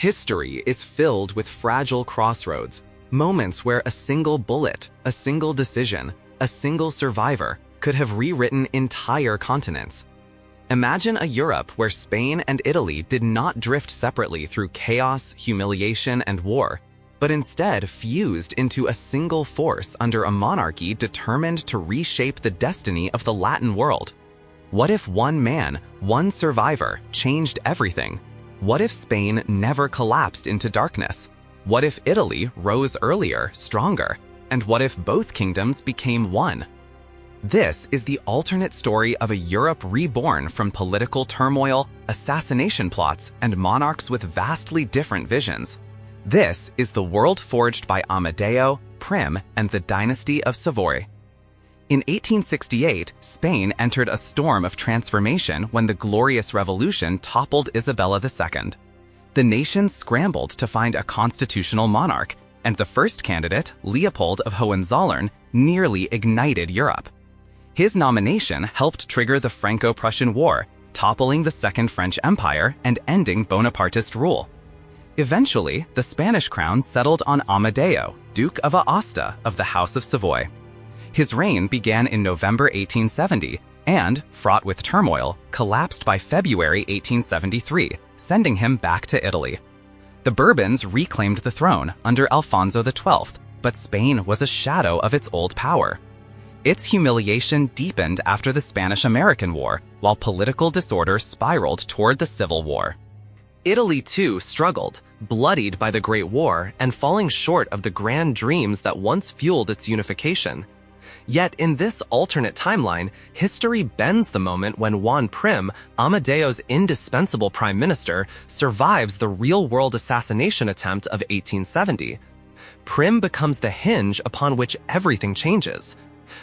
History is filled with fragile crossroads, moments where a single bullet, a single decision, a single survivor could have rewritten entire continents. Imagine a Europe where Spain and Italy did not drift separately through chaos, humiliation, and war, but instead fused into a single force under a monarchy determined to reshape the destiny of the Latin world. What if one man, one survivor, changed everything? What if Spain never collapsed into darkness? What if Italy rose earlier, stronger? And what if both kingdoms became one? This is the alternate story of a Europe reborn from political turmoil, assassination plots, and monarchs with vastly different visions. This is the world forged by Amadeo, Prim, and the dynasty of Savoy. In 1868, Spain entered a storm of transformation when the Glorious Revolution toppled Isabella II. The nation scrambled to find a constitutional monarch, and the first candidate, Leopold of Hohenzollern, nearly ignited Europe. His nomination helped trigger the Franco-Prussian War, toppling the Second French Empire and ending Bonapartist rule. Eventually, the Spanish crown settled on Amadeo, Duke of Aosta of the House of Savoy. His reign began in November 1870 and, fraught with turmoil, collapsed by February 1873, sending him back to Italy. The Bourbons reclaimed the throne under Alfonso XII, but Spain was a shadow of its old power. Its humiliation deepened after the Spanish-American War, while political disorder spiraled toward the Civil War. Italy, too, struggled, bloodied by the Great War and falling short of the grand dreams that once fueled its unification. Yet in this alternate timeline, history bends the moment when Juan Prim, Amadeo's indispensable prime minister, survives the real-world assassination attempt of 1870. Prim becomes the hinge upon which everything changes.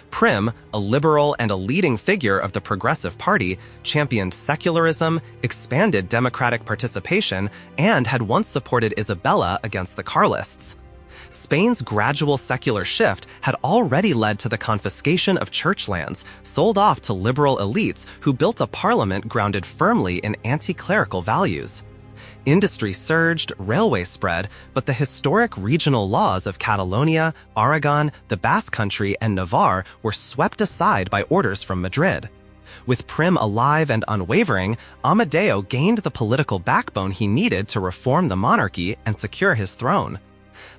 Prim, a liberal and a leading figure of the Progressive Party, championed secularism, expanded democratic participation, and had once supported Isabella against the Carlists. Spain's gradual secular shift had already led to the confiscation of church lands, sold off to liberal elites who built a parliament grounded firmly in anti-clerical values. Industry surged, railways spread, but the historic regional laws of Catalonia, Aragon, the Basque Country, and Navarre were swept aside by orders from Madrid. With Prim alive and unwavering, Amadeo gained the political backbone he needed to reform the monarchy and secure his throne.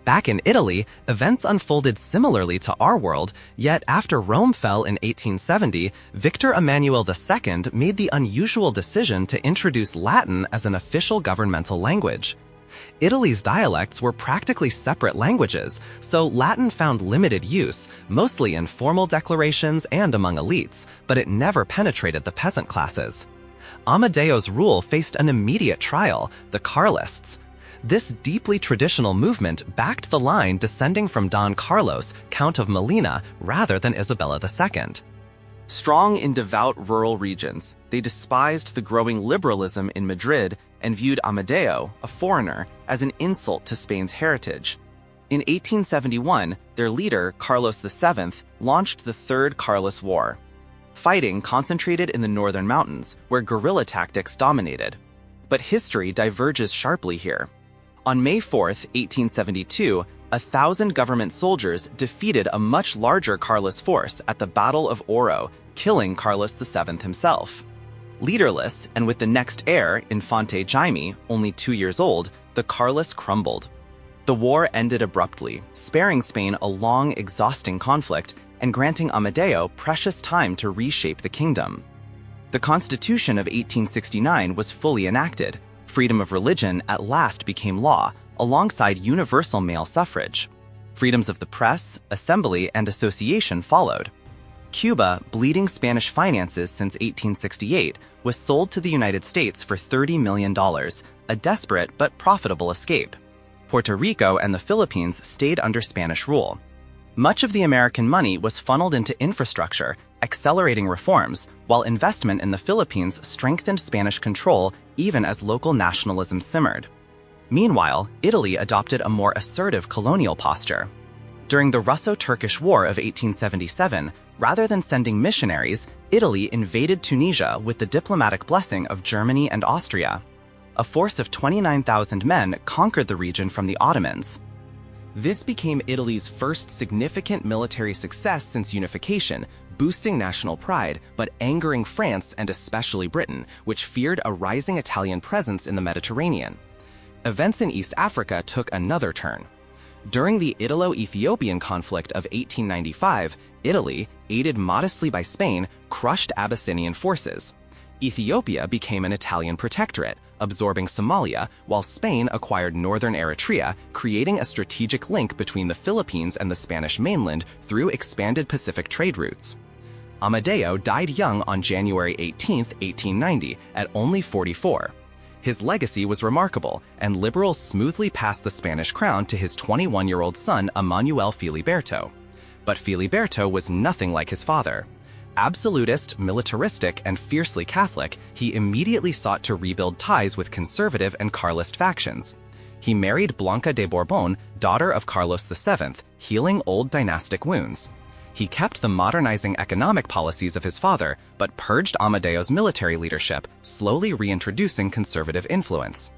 Back in Italy, events unfolded similarly to our world, yet after Rome fell in 1870, Victor Emmanuel II made the unusual decision to introduce Latin as an official governmental language. Italy's dialects were practically separate languages, so Latin found limited use, mostly in formal declarations and among elites, but it never penetrated the peasant classes. Amadeo's rule faced an immediate trial: the Carlists. This deeply traditional movement backed the line descending from Don Carlos, Count of Molina, rather than Isabella II. Strong in devout rural regions, they despised the growing liberalism in Madrid and viewed Amadeo, a foreigner, as an insult to Spain's heritage. In 1871, their leader, Carlos VII, launched the Third Carlist War. Fighting concentrated in the northern mountains, where guerrilla tactics dominated. But history diverges sharply here. On May 4, 1872, 1,000 government soldiers defeated a much larger Carlist force at the Battle of Oro, killing Carlos VII himself. Leaderless, and with the next heir, Infante Jaime, only 2 years old, the Carlists crumbled. The war ended abruptly, sparing Spain a long, exhausting conflict and granting Amadeo precious time to reshape the kingdom. The Constitution of 1869 was fully enacted. Freedom of religion at last became law, alongside universal male suffrage. Freedoms of the press, assembly, and association followed. Cuba, bleeding Spanish finances since 1868, was sold to the United States for $30 million, a desperate but profitable escape. Puerto Rico and the Philippines stayed under Spanish rule. Much of the American money was funneled into infrastructure, accelerating reforms, while investment in the Philippines strengthened Spanish control even as local nationalism simmered. Meanwhile, Italy adopted a more assertive colonial posture. During the Russo-Turkish War of 1877, rather than sending missionaries, Italy invaded Tunisia with the diplomatic blessing of Germany and Austria. a force of 29,000 men conquered the region from the Ottomans. This became Italy's first significant military success since unification, boosting national pride, but angering France and especially Britain, which feared a rising Italian presence in the Mediterranean. Events in East Africa took another turn. During the Italo-Ethiopian conflict of 1895, Italy, aided modestly by Spain, crushed Abyssinian forces. Ethiopia became an Italian protectorate, absorbing Somalia, while Spain acquired northern Eritrea, creating a strategic link between the Philippines and the Spanish mainland through expanded Pacific trade routes. Amadeo died young on January 18, 1890, at only 44. His legacy was remarkable, and liberals smoothly passed the Spanish crown to his 21-year-old son Emmanuel Filiberto. But Filiberto was nothing like his father. Absolutist, militaristic, and fiercely Catholic, he immediately sought to rebuild ties with conservative and Carlist factions. He married Blanca de Bourbon, daughter of Carlos VII, healing old dynastic wounds. He kept the modernizing economic policies of his father, but purged Amadeo's military leadership, slowly reintroducing conservative influence.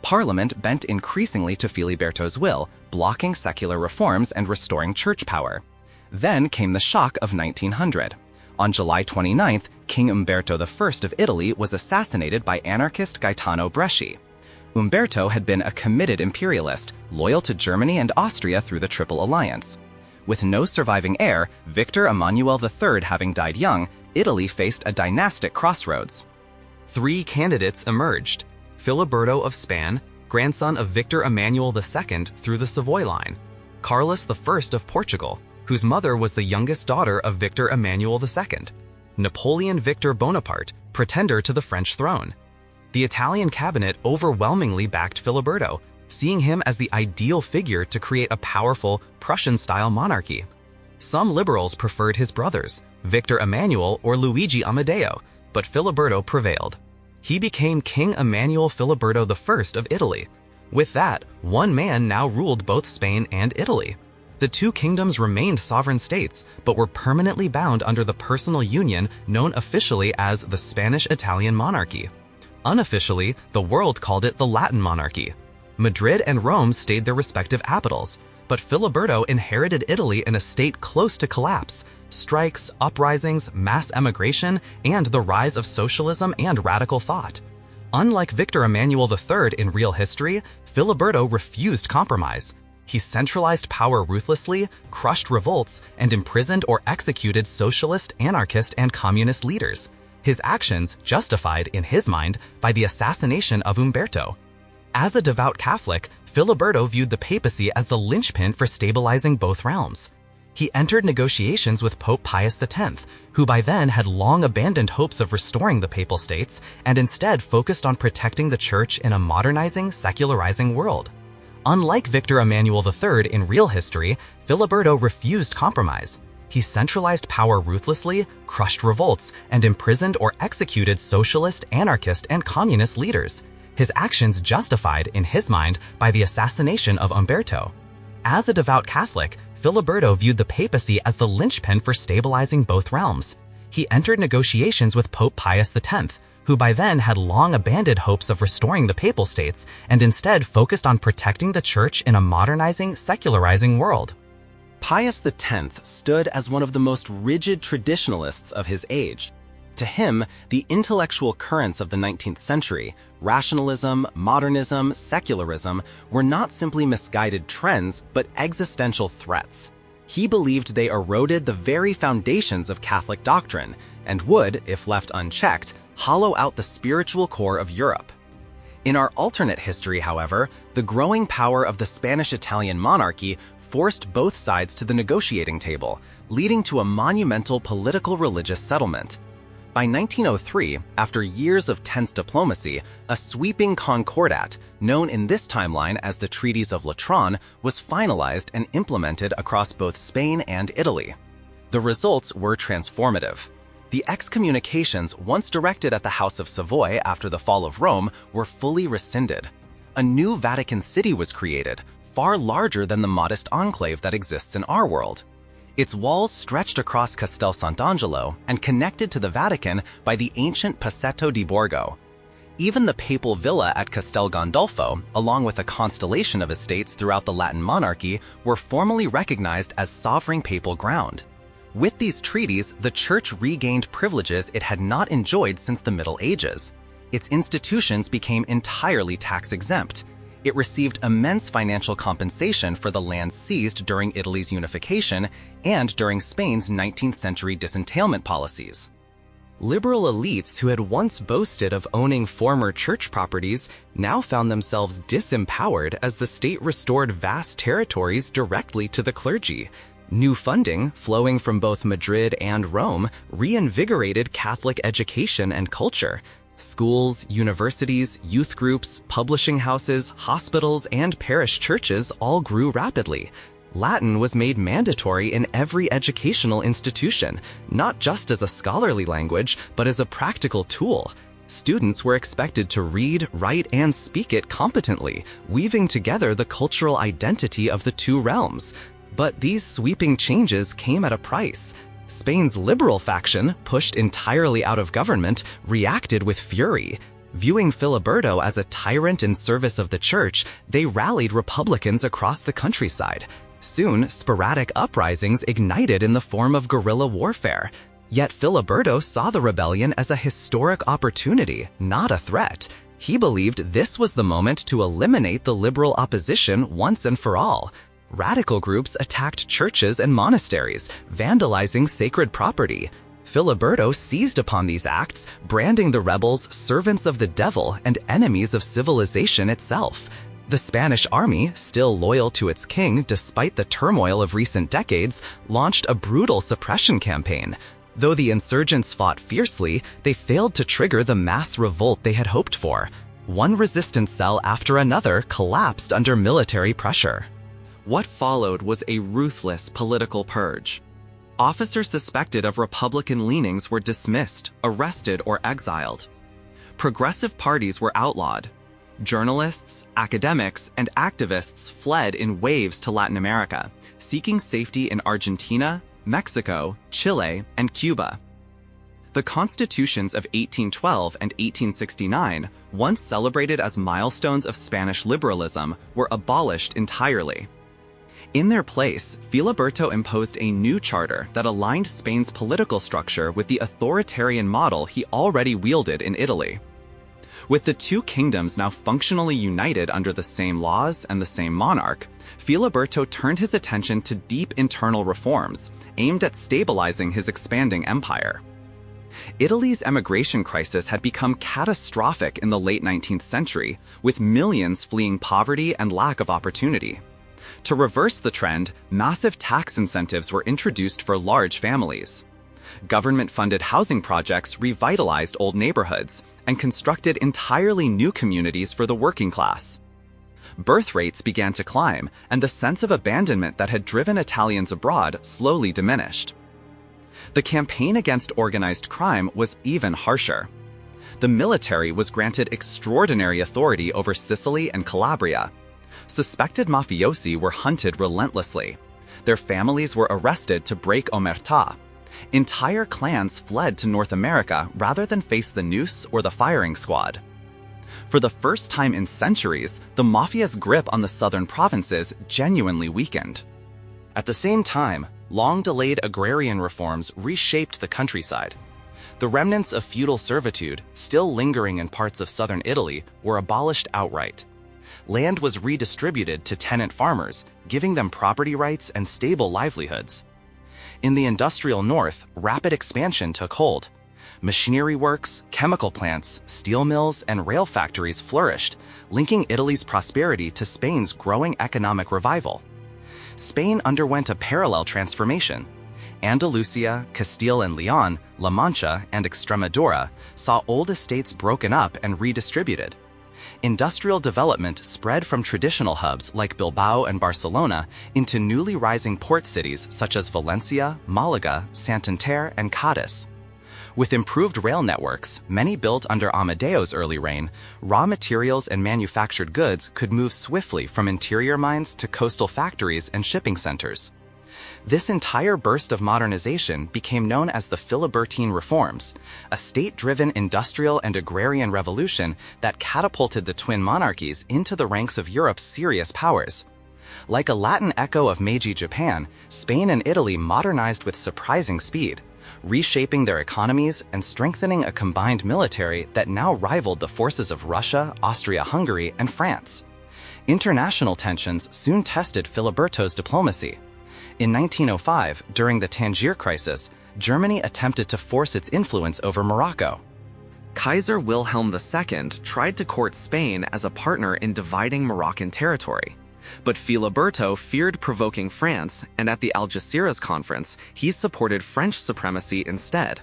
Parliament bent increasingly to Filiberto's will, blocking secular reforms and restoring church power. Then came the shock of 1900. On July 29th, King Umberto I of Italy was assassinated by anarchist Gaetano Bresci. Umberto had been a committed imperialist, loyal to Germany and Austria through the Triple Alliance. With no surviving heir, Victor Emmanuel III having died young, Italy faced a dynastic crossroads. Three candidates emerged: Filiberto of Spain, grandson of Victor Emmanuel II through the Savoy line; Carlos I of Portugal, whose mother was the youngest daughter of Victor Emmanuel II; Napoleon Victor Bonaparte, pretender to the French throne. The Italian cabinet overwhelmingly backed Filiberto, seeing him as the ideal figure to create a powerful Prussian-style monarchy. Some liberals preferred his brothers, Victor Emmanuel or Luigi Amadeo, but Filiberto prevailed. He became King Emmanuel Filiberto I of Italy. With that, one man now ruled both Spain and Italy. The two kingdoms remained sovereign states, but were permanently bound under the personal union known officially as the Spanish-Italian monarchy. Unofficially, the world called it the Latin monarchy. Madrid and Rome stayed their respective capitals, but Filiberto inherited Italy in a state close to collapse. Strikes, uprisings, mass emigration, and the rise of socialism and radical thought. Unlike Victor Emmanuel III in real history, Filiberto refused compromise. He centralized power ruthlessly, crushed revolts, and imprisoned or executed socialist, anarchist, and communist leaders. His actions justified, in his mind, by the assassination of Umberto. As a devout Catholic, Filiberto viewed the papacy as the linchpin for stabilizing both realms. He entered negotiations with Pope Pius X, who by then had long abandoned hopes of restoring the papal states and instead focused on protecting the church in a modernizing, secularizing world. Unlike Victor Emmanuel III in real history, Filiberto refused compromise. He centralized power ruthlessly, crushed revolts, and imprisoned or executed socialist, anarchist, and communist leaders. His actions justified, in his mind, by the assassination of Umberto. As a devout Catholic, Filiberto viewed the papacy as the linchpin for stabilizing both realms. He entered negotiations with Pope Pius X, who by then had long abandoned hopes of restoring the papal states and instead focused on protecting the church in a modernizing, secularizing world. Pius X stood as one of the most rigid traditionalists of his age. To him, the intellectual currents of the 19th century, rationalism, modernism, secularism, were not simply misguided trends, but existential threats. He believed they eroded the very foundations of Catholic doctrine and would, if left unchecked, hollow out the spiritual core of Europe. In our alternate history, however, the growing power of the Spanish-Italian monarchy forced both sides to the negotiating table, leading to a monumental political-religious settlement. By 1903, after years of tense diplomacy, a sweeping concordat, known in this timeline as the Treaties of Latran, was finalized and implemented across both Spain and Italy. The results were transformative. The excommunications once directed at the House of Savoy after the fall of Rome were fully rescinded. A new Vatican City was created, far larger than the modest enclave that exists in our world. Its walls stretched across Castel Sant'Angelo and connected to the Vatican by the ancient Passetto di Borgo. Even the papal villa at Castel Gandolfo, along with a constellation of estates throughout the Latin monarchy, were formally recognized as sovereign papal ground. With these treaties, the Church regained privileges it had not enjoyed since the Middle Ages. Its institutions became entirely tax-exempt. It received immense financial compensation for the land seized during Italy's unification and during Spain's 19th-century disentailment policies. Liberal elites who had once boasted of owning former church properties now found themselves disempowered as the state restored vast territories directly to the clergy. New funding, flowing from both Madrid and Rome, reinvigorated Catholic education and culture. Schools, universities, youth groups, publishing houses, hospitals, and parish churches all grew rapidly. Latin was made mandatory in every educational institution, not just as a scholarly language, but as a practical tool. Students were expected to read, write, and speak it competently, weaving together the cultural identity of the two realms. But these sweeping changes came at a price. Spain's liberal faction, pushed entirely out of government, reacted with fury. Viewing Filiberto as a tyrant in service of the church, they rallied republicans across the countryside. Soon, sporadic uprisings ignited in the form of guerrilla warfare. Yet Filiberto saw the rebellion as a historic opportunity, not a threat. He believed this was the moment to eliminate the liberal opposition once and for all. Radical groups attacked churches and monasteries, vandalizing sacred property. Filiberto seized upon these acts, branding the rebels servants of the devil and enemies of civilization itself. The Spanish army, still loyal to its king despite the turmoil of recent decades, launched a brutal suppression campaign. Though the insurgents fought fiercely, they failed to trigger the mass revolt they had hoped for. One resistance cell after another collapsed under military pressure. What followed was a ruthless political purge. Officers suspected of Republican leanings were dismissed, arrested, or exiled. Progressive parties were outlawed. Journalists, academics, and activists fled in waves to Latin America, seeking safety in Argentina, Mexico, Chile, and Cuba. The constitutions of 1812 and 1869, once celebrated as milestones of Spanish liberalism, were abolished entirely. In their place, Filiberto imposed a new charter that aligned Spain's political structure with the authoritarian model he already wielded in Italy. With the two kingdoms now functionally united under the same laws and the same monarch, Filiberto turned his attention to deep internal reforms, aimed at stabilizing his expanding empire. Italy's emigration crisis had become catastrophic in the late 19th century, with millions fleeing poverty and lack of opportunity. To reverse the trend, massive tax incentives were introduced for large families. Government-funded housing projects revitalized old neighborhoods and constructed entirely new communities for the working class. Birth rates began to climb, and the sense of abandonment that had driven Italians abroad slowly diminished. The campaign against organized crime was even harsher. The military was granted extraordinary authority over Sicily and Calabria. Suspected mafiosi were hunted relentlessly. Their families were arrested to break omertà. Entire clans fled to North America rather than face the noose or the firing squad. For the first time in centuries, the Mafia's grip on the southern provinces genuinely weakened. At the same time, long-delayed agrarian reforms reshaped the countryside. The remnants of feudal servitude, still lingering in parts of southern Italy, were abolished outright. Land was redistributed to tenant farmers, giving them property rights and stable livelihoods. In the industrial north, rapid expansion took hold. Machinery works, chemical plants, steel mills, and rail factories flourished, linking Italy's prosperity to Spain's growing economic revival. Spain underwent a parallel transformation. Andalusia, Castile and Leon, La Mancha, and Extremadura saw old estates broken up and redistributed. Industrial development spread from traditional hubs like Bilbao and Barcelona into newly rising port cities such as Valencia, Malaga, Santander, and Cadiz. With improved rail networks, many built under Amadeo's early reign, raw materials and manufactured goods could move swiftly from interior mines to coastal factories and shipping centers. This entire burst of modernization became known as the Filibertine Reforms, a state-driven industrial and agrarian revolution that catapulted the twin monarchies into the ranks of Europe's serious powers. Like a Latin echo of Meiji Japan, Spain and Italy modernized with surprising speed, reshaping their economies and strengthening a combined military that now rivaled the forces of Russia, Austria-Hungary, and France. International tensions soon tested Filiberto's diplomacy. In 1905, during the Tangier crisis, Germany attempted to force its influence over Morocco. Kaiser Wilhelm II tried to court Spain as a partner in dividing Moroccan territory. But Filiberto feared provoking France, and at the Algeciras conference, he supported French supremacy instead.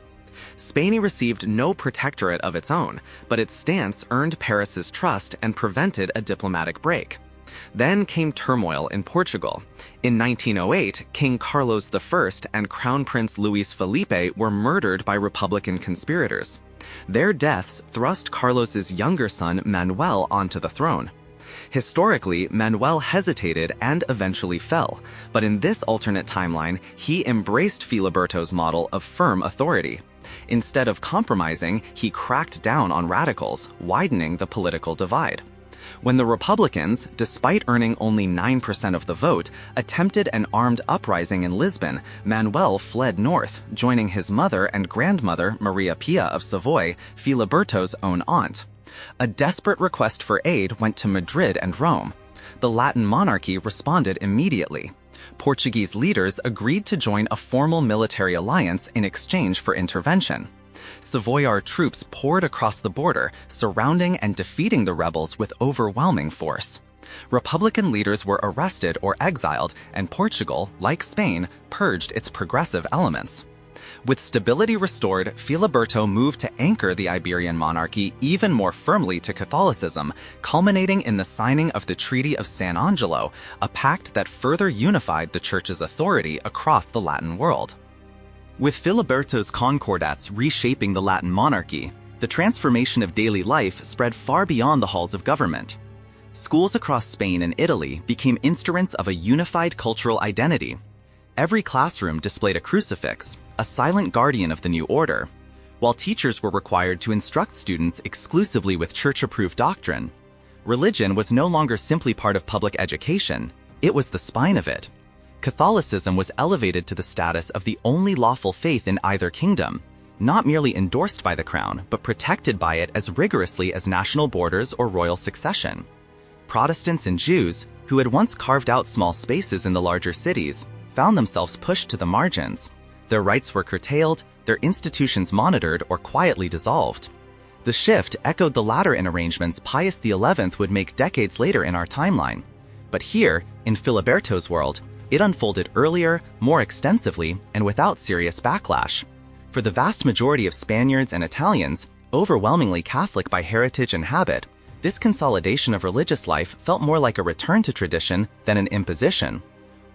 Spain received no protectorate of its own, but its stance earned Paris's trust and prevented a diplomatic break. Then came turmoil in Portugal. In 1908, King Carlos I and Crown Prince Luis Felipe were murdered by Republican conspirators. Their deaths thrust Carlos's younger son Manuel onto the throne. Historically, Manuel hesitated and eventually fell, but in this alternate timeline, he embraced Filiberto's model of firm authority. Instead of compromising, he cracked down on radicals, widening the political divide. When the Republicans, despite earning only 9% of the vote, attempted an armed uprising in Lisbon, Manuel fled north, joining his mother and grandmother, Maria Pia of Savoy, Filiberto's own aunt. A desperate request for aid went to Madrid and Rome. The Latin monarchy responded immediately. Portuguese leaders agreed to join a formal military alliance in exchange for intervention. Savoyard troops poured across the border, surrounding and defeating the rebels with overwhelming force. Republican leaders were arrested or exiled, and Portugal, like Spain, purged its progressive elements. With stability restored, Filiberto moved to anchor the Iberian monarchy even more firmly to Catholicism, culminating in the signing of the Treaty of San Angelo, a pact that further unified the Church's authority across the Latin world. With Filiberto's concordats reshaping the Latin monarchy, the transformation of daily life spread far beyond the halls of government. Schools across Spain and Italy became instruments of a unified cultural identity. Every classroom displayed a crucifix, a silent guardian of the new order, while teachers were required to instruct students exclusively with church-approved doctrine. Religion was no longer simply part of public education, it was the spine of it. Catholicism was elevated to the status of the only lawful faith in either kingdom, not merely endorsed by the crown, but protected by it as rigorously as national borders or royal succession. Protestants and Jews, who had once carved out small spaces in the larger cities, found themselves pushed to the margins. Their rights were curtailed, their institutions monitored or quietly dissolved. The shift echoed the latter in arrangements Pius XI would make decades later in our timeline. But here, in Filiberto's world, it unfolded earlier, more extensively, and without serious backlash. For the vast majority of Spaniards and Italians, overwhelmingly Catholic by heritage and habit, this consolidation of religious life felt more like a return to tradition than an imposition.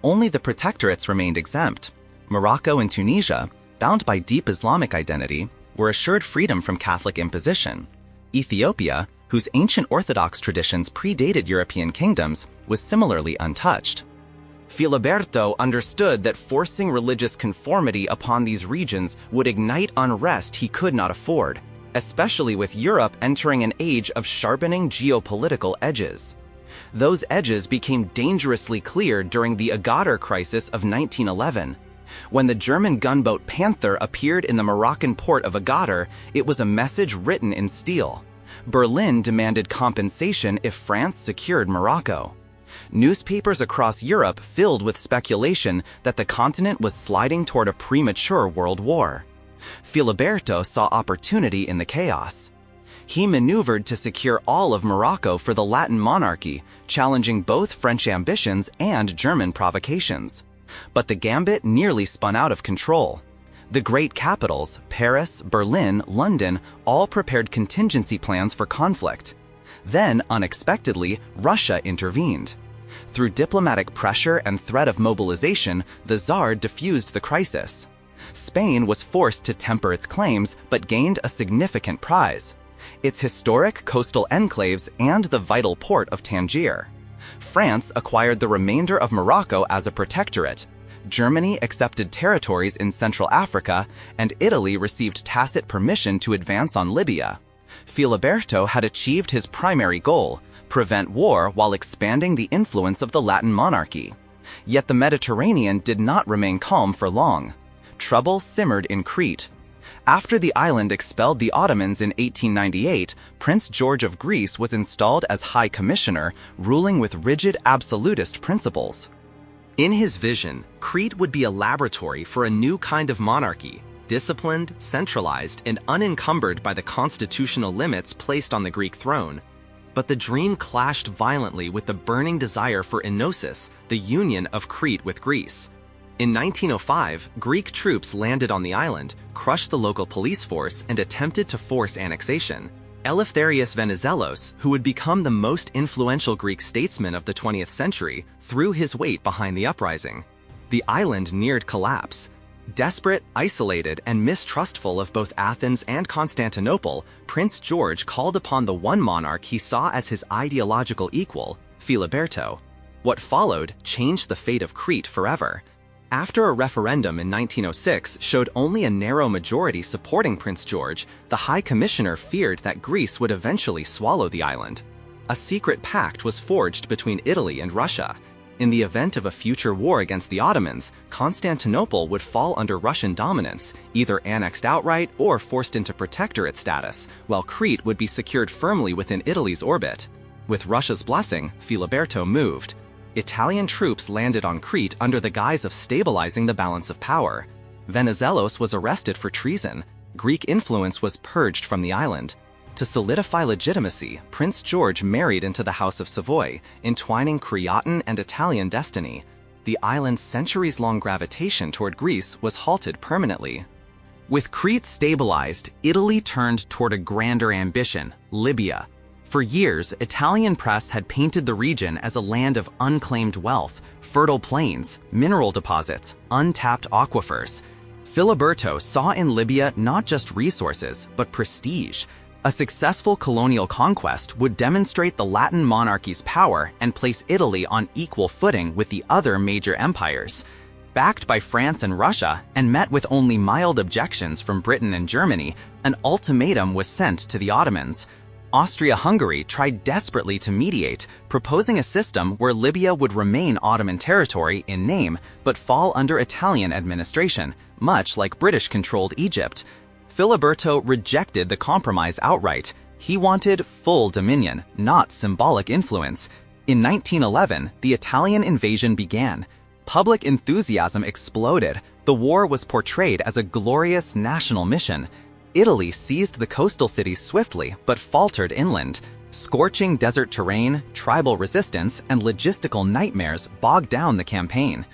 Only the protectorates remained exempt. Morocco and Tunisia, bound by deep Islamic identity, were assured freedom from Catholic imposition. Ethiopia, whose ancient Orthodox traditions predated European kingdoms, was similarly untouched. Filiberto understood that forcing religious conformity upon these regions would ignite unrest he could not afford, especially with Europe entering an age of sharpening geopolitical edges. Those edges became dangerously clear during the Agadir crisis of 1911. When the German gunboat Panther appeared in the Moroccan port of Agadir, it was a message written in steel. Berlin demanded compensation if France secured Morocco. Newspapers across Europe filled with speculation that the continent was sliding toward a premature world war. Filiberto saw opportunity in the chaos. He maneuvered to secure all of Morocco for the Latin monarchy, challenging both French ambitions and German provocations. But the gambit nearly spun out of control. The great capitals, Paris, Berlin, London, all prepared contingency plans for conflict. Then, unexpectedly, Russia intervened. Through diplomatic pressure and threat of mobilization, the Tsar diffused the crisis. Spain was forced to temper its claims, but gained a significant prize: its historic coastal enclaves and the vital port of Tangier. France acquired the remainder of Morocco as a protectorate. Germany accepted territories in Central Africa, and Italy received tacit permission to advance on Libya. Filiberto had achieved his primary goal: prevent war while expanding the influence of the Latin monarchy. Yet the Mediterranean did not remain calm for long. Trouble simmered in Crete. After the island expelled the Ottomans in 1898, Prince George of Greece was installed as High Commissioner, ruling with rigid absolutist principles. In his vision, Crete would be a laboratory for a new kind of monarchy, disciplined, centralized, and unencumbered by the constitutional limits placed on the Greek throne. But the dream clashed violently with the burning desire for enosis, the union of Crete with Greece. In 1905, Greek troops landed on the island, crushed the local police force, and attempted to force annexation. Eleftherios Venizelos, who would become the most influential Greek statesman of the 20th century, threw his weight behind the uprising. The island neared collapse. Desperate, isolated, and mistrustful of both Athens and Constantinople, Prince George called upon the one monarch he saw as his ideological equal, Filiberto. What followed changed the fate of Crete forever. After a referendum in 1906 showed only a narrow majority supporting Prince George, the High Commissioner feared that Greece would eventually swallow the island. A secret pact was forged between Italy and Russia. In the event of a future war against the Ottomans, Constantinople would fall under Russian dominance, either annexed outright or forced into protectorate status, while Crete would be secured firmly within Italy's orbit. With Russia's blessing, Filiberto moved. Italian troops landed on Crete under the guise of stabilizing the balance of power. Venizelos was arrested for treason. Greek influence was purged from the island. To solidify legitimacy, Prince George married into the House of Savoy, entwining Cretan and Italian destiny. The island's centuries-long gravitation toward Greece was halted permanently. With Crete stabilized, Italy turned toward a grander ambition: Libya. For years, Italian press had painted the region as a land of unclaimed wealth, fertile plains, mineral deposits, untapped aquifers. Filiberto saw in Libya not just resources, but prestige. A successful colonial conquest would demonstrate the Latin monarchy's power and place Italy on equal footing with the other major empires. Backed by France and Russia, and met with only mild objections from Britain and Germany, an ultimatum was sent to the Ottomans. Austria-Hungary tried desperately to mediate, proposing a system where Libya would remain Ottoman territory in name but fall under Italian administration, much like British-controlled Egypt. Filiberto rejected the compromise outright. He wanted full dominion, not symbolic influence. In 1911, the Italian invasion began. Public enthusiasm exploded. The war was portrayed as a glorious national mission. Italy seized the coastal cities swiftly, but faltered inland. Scorching desert terrain, tribal resistance, and logistical nightmares bogged down the campaign.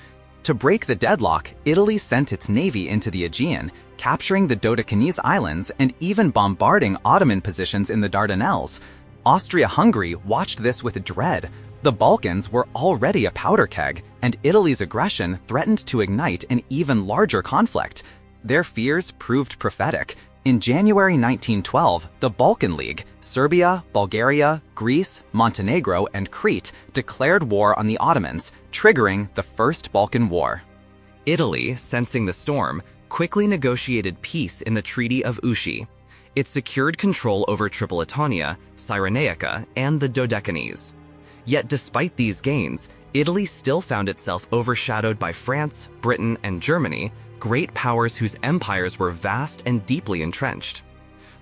To break the deadlock, Italy sent its navy into the Aegean, capturing the Dodecanese Islands and even bombarding Ottoman positions in the Dardanelles. Austria-Hungary watched this with dread. The Balkans were already a powder keg, and Italy's aggression threatened to ignite an even larger conflict. Their fears proved prophetic. In January 1912, the Balkan League, Serbia, Bulgaria, Greece, Montenegro, and Crete declared war on the Ottomans, triggering the First Balkan War. Italy, sensing the storm, quickly negotiated peace in the Treaty of Ushi. It secured control over Tripolitania, Cyrenaica, and the Dodecanese. Yet despite these gains, Italy still found itself overshadowed by France, Britain, and Germany, great powers whose empires were vast and deeply entrenched.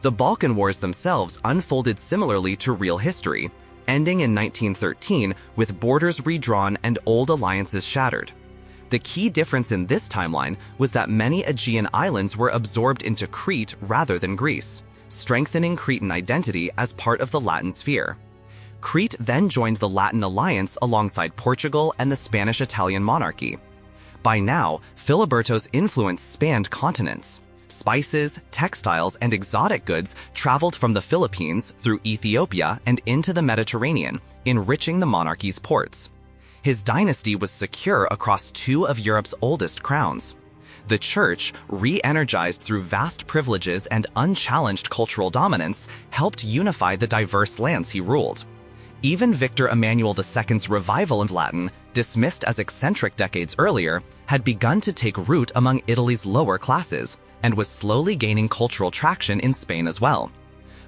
The Balkan Wars themselves unfolded similarly to real history, ending in 1913 with borders redrawn and old alliances shattered. The key difference in this timeline was that many Aegean islands were absorbed into Crete rather than Greece, strengthening Cretan identity as part of the Latin sphere. Crete then joined the Latin alliance alongside Portugal and the Spanish-Italian monarchy. By now, Filiberto's influence spanned continents. Spices, textiles, and exotic goods traveled from the Philippines through Ethiopia and into the Mediterranean, enriching the monarchy's ports. His dynasty was secure across two of Europe's oldest crowns. The church, re-energized through vast privileges and unchallenged cultural dominance, helped unify the diverse lands he ruled. Even Victor Emmanuel II's revival of Latin, dismissed as eccentric decades earlier, had begun to take root among Italy's lower classes and was slowly gaining cultural traction in Spain as well.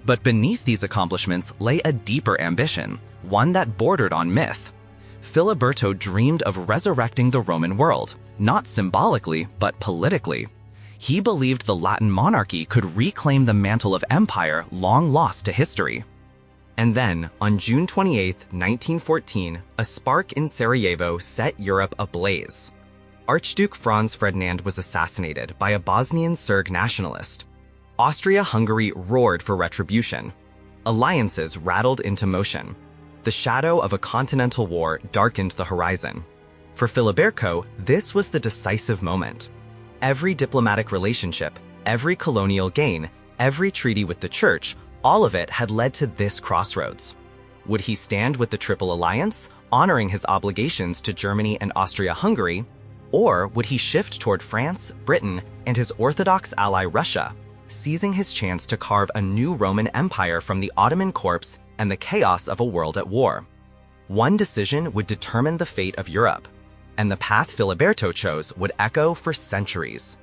But beneath these accomplishments lay a deeper ambition, one that bordered on myth. Filiberto dreamed of resurrecting the Roman world, not symbolically, but politically. He believed the Latin monarchy could reclaim the mantle of empire long lost to history. And then, on June 28, 1914, a spark in Sarajevo set Europe ablaze. Archduke Franz Ferdinand was assassinated by a Bosnian Serb nationalist. Austria-Hungary roared for retribution. Alliances rattled into motion. The shadow of a continental war darkened the horizon. For Filiberto, this was the decisive moment. Every diplomatic relationship, every colonial gain, every treaty with the Church, all of it had led to this crossroads. Would he stand with the Triple Alliance, honoring his obligations to Germany and Austria-Hungary, or would he shift toward France, Britain, and his Orthodox ally Russia, seizing his chance to carve a new Roman Empire from the Ottoman corpse and the chaos of a world at war? One decision would determine the fate of Europe, and the path Filiberto chose would echo for centuries.